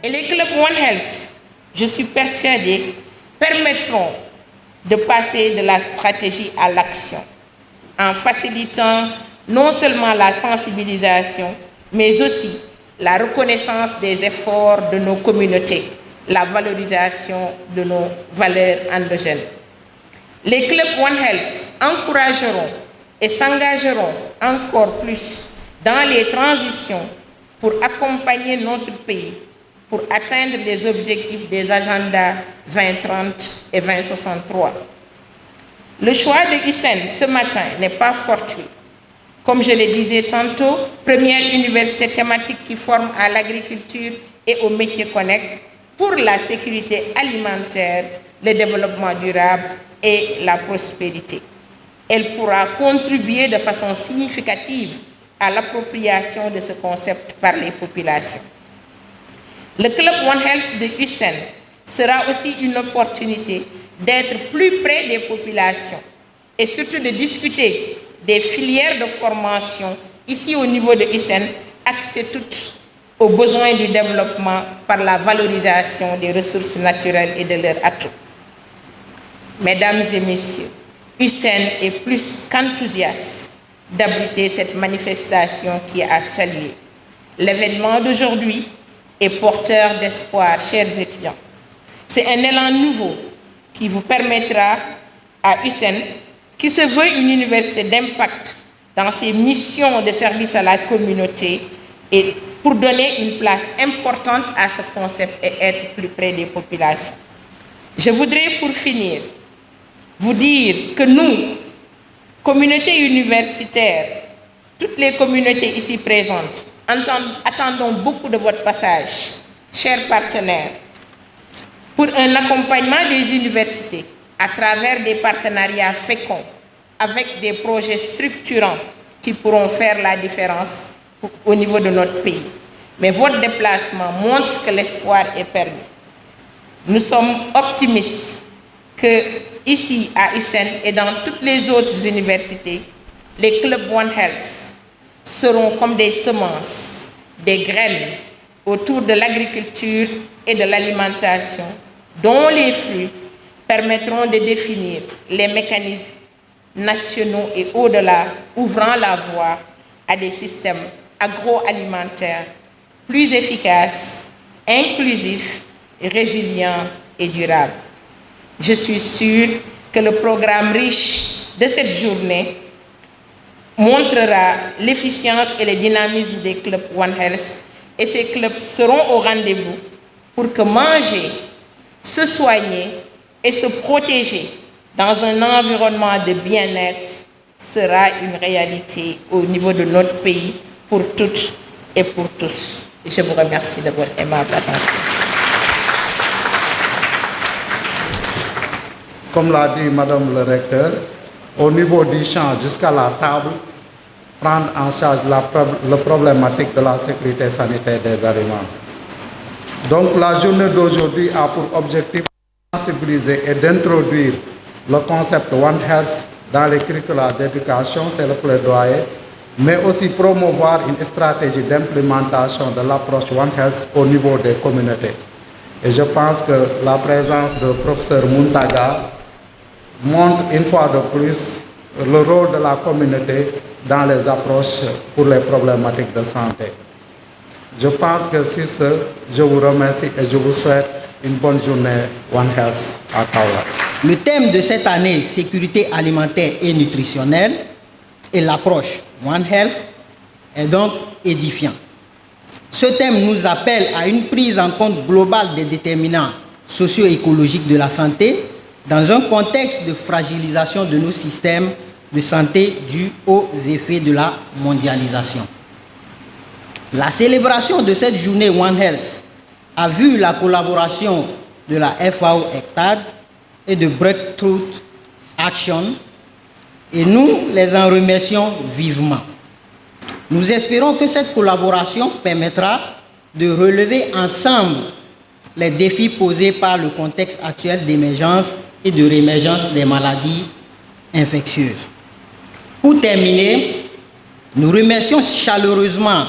Et les clubs One Health, je suis persuadée, permettront de passer de la stratégie à l'action, en facilitant non seulement la sensibilisation, mais aussi la reconnaissance des efforts de nos communautés, la valorisation de nos valeurs endogènes. Les clubs One Health encourageront et s'engageront encore plus dans les transitions pour accompagner notre pays pour atteindre les objectifs des agendas 2030 et 2063. Le choix de Hussein ce matin n'est pas fortuit. Comme je le disais tantôt, première université thématique qui forme à l'agriculture et aux métiers connexes pour la sécurité alimentaire, le développement durable et la prospérité. Elle pourra contribuer de façon significative à l'appropriation de ce concept par les populations. Le Club One Health de Hussein sera aussi une opportunité d'être plus près des populations et surtout de discuter des filières de formation ici au niveau de Hussein, axées toutes aux besoins du développement par la valorisation des ressources naturelles et de leurs atouts. Mesdames et messieurs, Hussein est plus qu'enthousiaste d'abriter cette manifestation qui est à saluer. L'événement d'aujourd'hui est porteur d'espoir, chers étudiants. C'est un élan nouveau qui vous permettra à Hussein, qui se veut une université d'impact dans ses missions de service à la communauté, et pour donner une place importante à ce concept et être plus près des populations. Je voudrais pour finir vous dire que nous, communauté universitaire, toutes les communautés ici présentes, attendons beaucoup de votre passage, chers partenaires, pour un accompagnement des universités à travers des partenariats féconds avec des projets structurants qui pourront faire la différence au niveau de notre pays. Mais votre déplacement montre que l'espoir est permis. Nous sommes optimistes que ici à Hussein et dans toutes les autres universités, les clubs One Health seront comme des semences, des graines autour de l'agriculture et de l'alimentation, dont les fruits permettront de définir les mécanismes nationaux et au-delà, ouvrant la voie à des systèmes agroalimentaires plus efficaces, inclusifs, résilients et durables. Je suis sûre que le programme riche de cette journée montrera l'efficience et le dynamisme des clubs One Health, et ces clubs seront au rendez-vous pour que manger, se soigner et se protéger dans un environnement de bien-être sera une réalité au niveau de notre pays pour toutes et pour tous. Je vous remercie de votre aimable attention. Comme l'a dit Madame le recteur, au niveau du champ jusqu'à la table, prendre en charge la problématique de la sécurité sanitaire des aliments. Donc la journée d'aujourd'hui a pour objectif de sensibiliser et d'introduire le concept One Health dans les curricula d'éducation, c'est le plaidoyer, mais aussi promouvoir une stratégie d'implémentation de l'approche One Health au niveau des communautés. Et je pense que la présence du professeur Muntaga montre une fois de plus le rôle de la communauté dans les approches pour les problématiques de santé. Je pense que sur ce, je vous remercie et je vous souhaite une bonne journée One Health à Kaolack. Le thème de cette année, sécurité alimentaire et nutritionnelle, et l'approche One Health est donc édifiant. Ce thème nous appelle à une prise en compte globale des déterminants socio-écologiques de la santé dans un contexte de fragilisation de nos systèmes de santé dus aux effets de la mondialisation. La célébration de cette journée One Health a vu la collaboration de la FAO-ECTAD et de Breakthrough Action et nous les en remercions vivement. Nous espérons que cette collaboration permettra de relever ensemble les défis posés par le contexte actuel d'émergence et de réémergence des maladies infectieuses. Pour terminer, nous remercions chaleureusement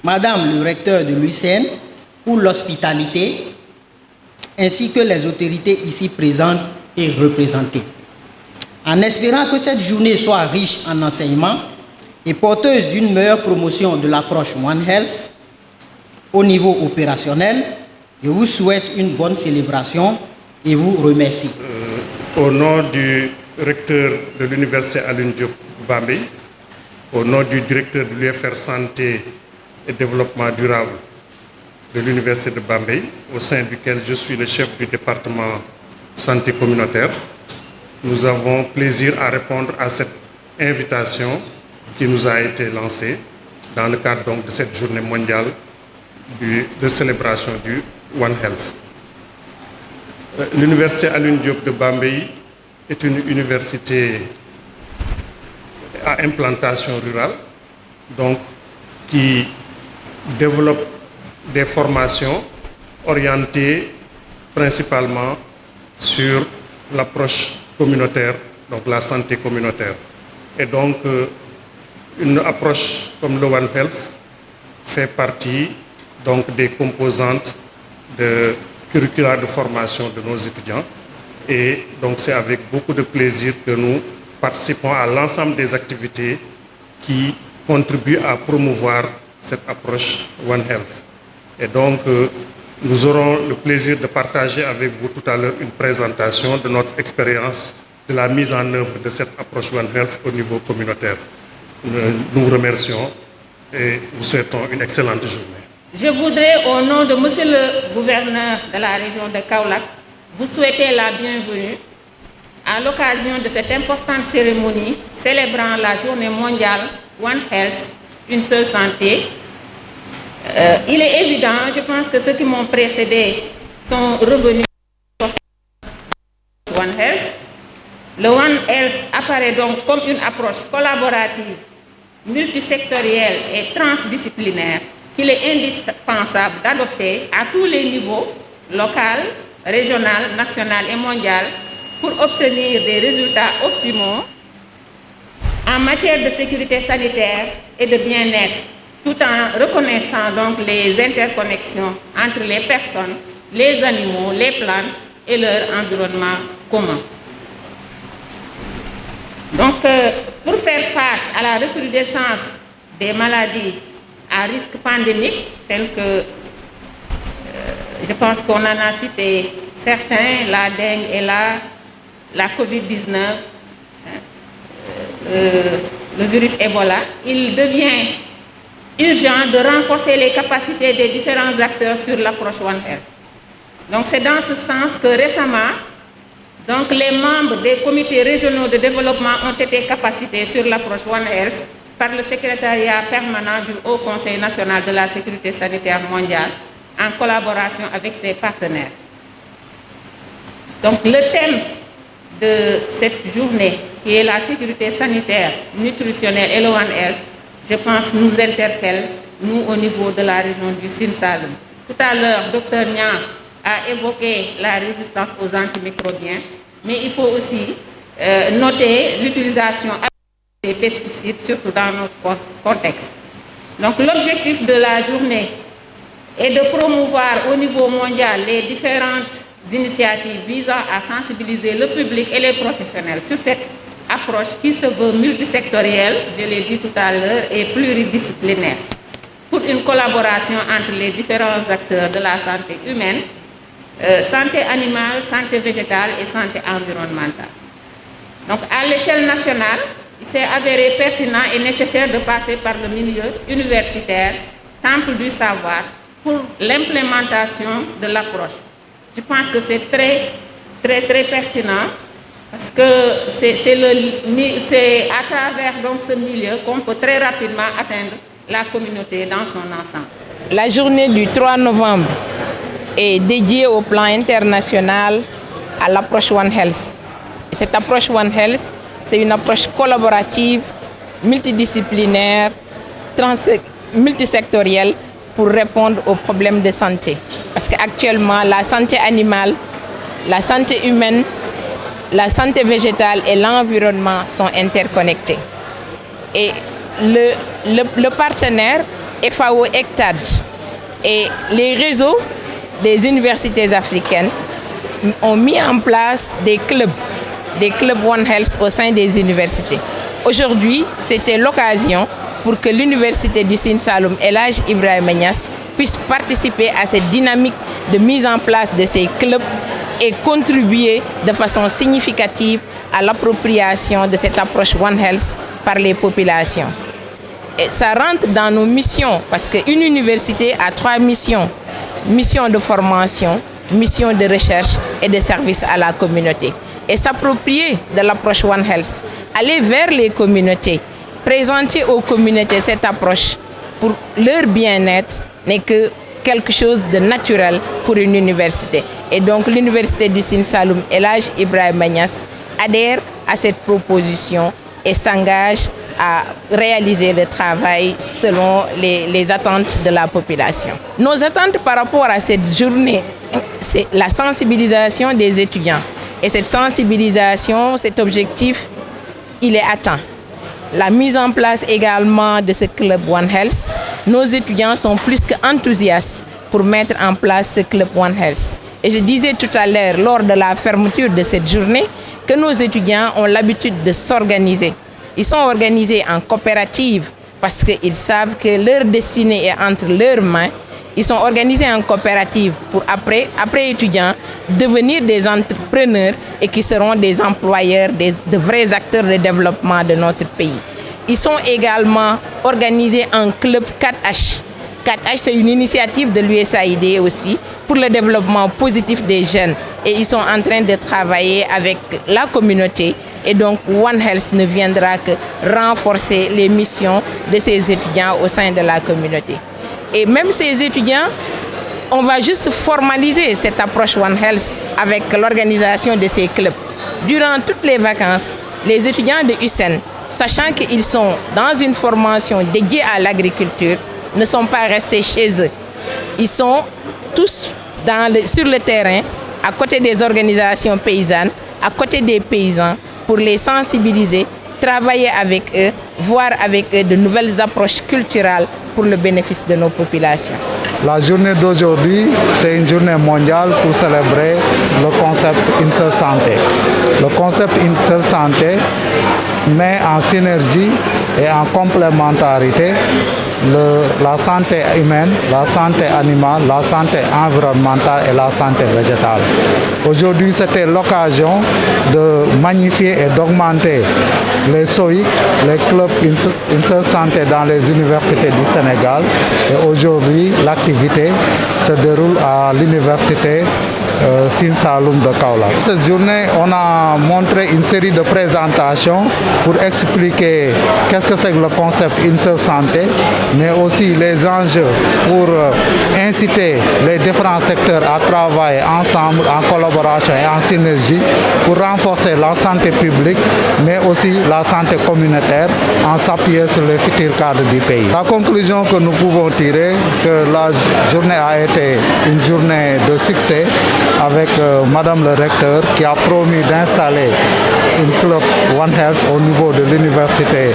Madame le recteur de l'UICN pour l'hospitalité ainsi que les autorités ici présentes et représentées. En espérant que cette journée soit riche en enseignements et porteuse d'une meilleure promotion de l'approche One Health au niveau opérationnel, je vous souhaite une bonne célébration et vous remercie. Au nom du recteur de l'Université Alioune Diop Bambey, au nom du directeur de l'UFR Santé et Développement Durable de l'Université de Bambey, au sein duquel je suis le chef du département santé communautaire, nous avons plaisir à répondre à cette invitation qui nous a été lancée dans le cadre donc de cette journée mondiale de célébration du One Health. L'Université Alioune Diop de Bambey est une université à implantation rurale, donc qui développe des formations orientées principalement sur l'approche communautaire, donc la santé communautaire. Et donc, une approche comme le One Health fait partie donc, des composantes de curricula de formation de nos étudiants. Et donc, c'est avec beaucoup de plaisir que nous participons à l'ensemble des activités qui contribuent à promouvoir cette approche One Health. Et donc, nous aurons le plaisir de partager avec vous tout à l'heure une présentation de notre expérience de la mise en œuvre de cette approche One Health au niveau communautaire. Nous vous remercions et vous souhaitons une excellente journée. Je voudrais, au nom de Monsieur le gouverneur de la région de Kaolack, vous souhaiter la bienvenue à l'occasion de cette importante cérémonie célébrant la journée mondiale One Health, une seule santé. Il est évident, je pense que ceux qui m'ont précédé sont revenus sur One Health. Le One Health apparaît donc comme une approche collaborative, multisectorielle et transdisciplinaire qu'il est indispensable d'adopter à tous les niveaux, local, régional, national et mondial, pour obtenir des résultats optimaux en matière de sécurité sanitaire et de bien-être, tout en reconnaissant donc les interconnexions entre les personnes, les animaux, les plantes et leur environnement commun. Donc, pour faire face à la recrudescence des maladies à risque pandémique, telles que, je pense qu'on en a cité certains, la dengue et la COVID-19, le virus Ebola, il devient urgent de renforcer les capacités des différents acteurs sur l'approche One Health. Donc c'est dans ce sens que récemment, donc, les membres des comités régionaux de développement ont été capacités sur l'approche One Health par le secrétariat permanent du Haut Conseil national de la sécurité sanitaire mondiale en collaboration avec ses partenaires. Donc le thème de cette journée, qui est la sécurité sanitaire, nutritionnelle et le One Health, je pense nous interpelle, nous au niveau de la région du Sine Saloum. Tout à l'heure, Dr Niang a évoqué la résistance aux antimicrobiens, mais il faut aussi noter l'utilisation des pesticides, surtout dans notre contexte. Donc l'objectif de la journée est de promouvoir au niveau mondial les différentes initiatives visant à sensibiliser le public et les professionnels sur cette approche qui se veut multisectorielle, je l'ai dit tout à l'heure, et pluridisciplinaire, pour une collaboration entre les différents acteurs de la santé humaine, santé animale, santé végétale et santé environnementale. Donc à l'échelle nationale, il s'est avéré pertinent et nécessaire de passer par le milieu universitaire, temple du savoir, pour l'implémentation de l'approche. Je pense que c'est très pertinent parce que c'est à travers donc, ce milieu qu'on peut très rapidement atteindre la communauté dans son ensemble. La journée du 3 novembre est dédiée au plan international à l'approche One Health. Et cette approche One Health, c'est une approche collaborative, multidisciplinaire, multisectorielle pour répondre aux problèmes de santé. Parce qu'actuellement, la santé animale, la santé humaine, la santé végétale et l'environnement sont interconnectés. Et le partenaire FAO ECTAD et les réseaux des universités africaines ont mis en place des clubs One Health au sein des universités. Aujourd'hui, c'était l'occasion pour que l'université du Sine Saloum El Hadji Ibrahima Niass puisse participer à cette dynamique de mise en place de ces clubs et contribuer de façon significative à l'appropriation de cette approche One Health par les populations. Et ça rentre dans nos missions parce qu'une université a 3 missions. Mission de formation, mission de recherche et de service à la communauté. Et s'approprier de l'approche One Health, aller vers les communautés, présenter aux communautés cette approche pour leur bien-être n'est que quelque chose de naturel pour une université. Et donc l'université du Sine Saloum El Hadji Ibrahima Niass adhère à cette proposition et s'engage à réaliser le travail selon les attentes de la population. Nos attentes par rapport à cette journée, c'est la sensibilisation des étudiants. Et cette sensibilisation, cet objectif, il est atteint. La mise en place également de ce club One Health, nos étudiants sont plus qu'enthousiastes pour mettre en place ce club One Health. Et je disais tout à l'heure, lors de la fermeture de cette journée, que nos étudiants ont l'habitude de s'organiser. Ils sont organisés en coopérative parce qu'ils savent que leur destinée est entre leurs mains. Ils sont organisés en coopérative pour après étudiants, devenir des entrepreneurs et qui seront des employeurs, de vrais acteurs de développement de notre pays. Ils sont également organisés en club 4H. 4H, c'est une initiative de l'USAID aussi pour le développement positif des jeunes. Et ils sont en train de travailler avec la communauté. Et donc, One Health ne viendra que renforcer les missions de ces étudiants au sein de la communauté. Et même ces étudiants, on va juste formaliser cette approche One Health avec l'organisation de ces clubs. Durant toutes les vacances, les étudiants de USEN, sachant qu'ils sont dans une formation dédiée à l'agriculture, ne sont pas restés chez eux. Ils sont tous sur le terrain, à côté des organisations paysannes, à côté des paysans, pour les sensibiliser, travailler avec eux, voir avec eux de nouvelles approches culturelles pour le bénéfice de nos populations. La journée d'aujourd'hui, c'est une journée mondiale pour célébrer le concept Une seule santé. Le concept Une seule santé met en synergie et en complémentarité la santé humaine, la santé animale, la santé environnementale et la santé végétale. Aujourd'hui, c'était l'occasion de magnifier et d'augmenter les SOIC, les clubs Une seule santé dans les universités du Sénégal. Et aujourd'hui, l'activité se déroule à l'université Sine Saloum de Kaolack. Cette journée, on a montré une série de présentations pour expliquer qu'est-ce que c'est que le concept Une seule santé, mais aussi les enjeux pour inciter les différents secteurs à travailler ensemble, en collaboration et en synergie pour renforcer la santé publique, mais aussi la santé communautaire en s'appuyant sur les futurs cadres du pays. La conclusion que nous pouvons tirer, que la journée a été une journée de succès avec Madame le recteur qui a promis d'installer une club One Health au niveau de l'université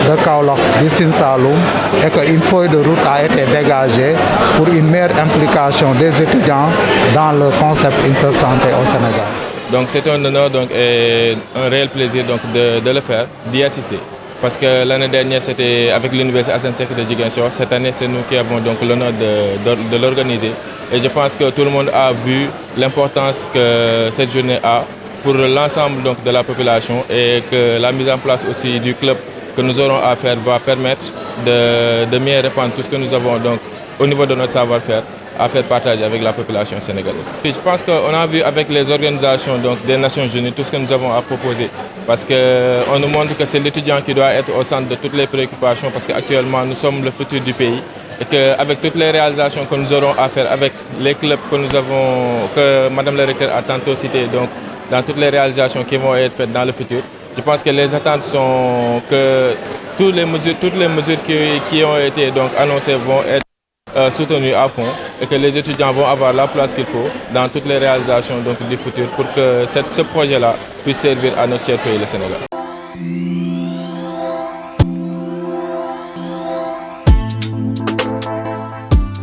de Kaolack du Sine Saloum et qu'une feuille de route a été dégagée pour une meilleure implication des étudiants dans le concept Une seule santé au Sénégal. Donc c'est un honneur et un réel plaisir de le faire, d'y assister. parce que l'année dernière c'était avec l'université Assane Seck de Ziguinchor. Cette année c'est nous qui avons donc l'honneur de l'organiser. Et je pense que tout le monde a vu l'importance que cette journée a pour l'ensemble donc de la population, et que la mise en place aussi du club que nous aurons à faire va permettre de mieux répandre tout ce que nous avons donc au niveau de notre savoir-faire à faire partager avec la population sénégalaise. Et je pense qu'on a vu avec les organisations donc, des Nations Unies tout ce que nous avons à proposer, parce qu'on nous montre que c'est l'étudiant qui doit être au centre de toutes les préoccupations, parce qu'actuellement nous sommes le futur du pays, et qu'avec toutes les réalisations que nous aurons à faire avec les clubs que nous avons, que Madame le recteur a tantôt cité, donc dans toutes les réalisations qui vont être faites dans le futur, je pense que les attentes sont que toutes les mesures qui ont été donc annoncées vont être soutenus à fond, et que les étudiants vont avoir la place qu'il faut dans toutes les réalisations donc, du futur, pour que ce projet-là puisse servir à notre cher pays, le Sénégal.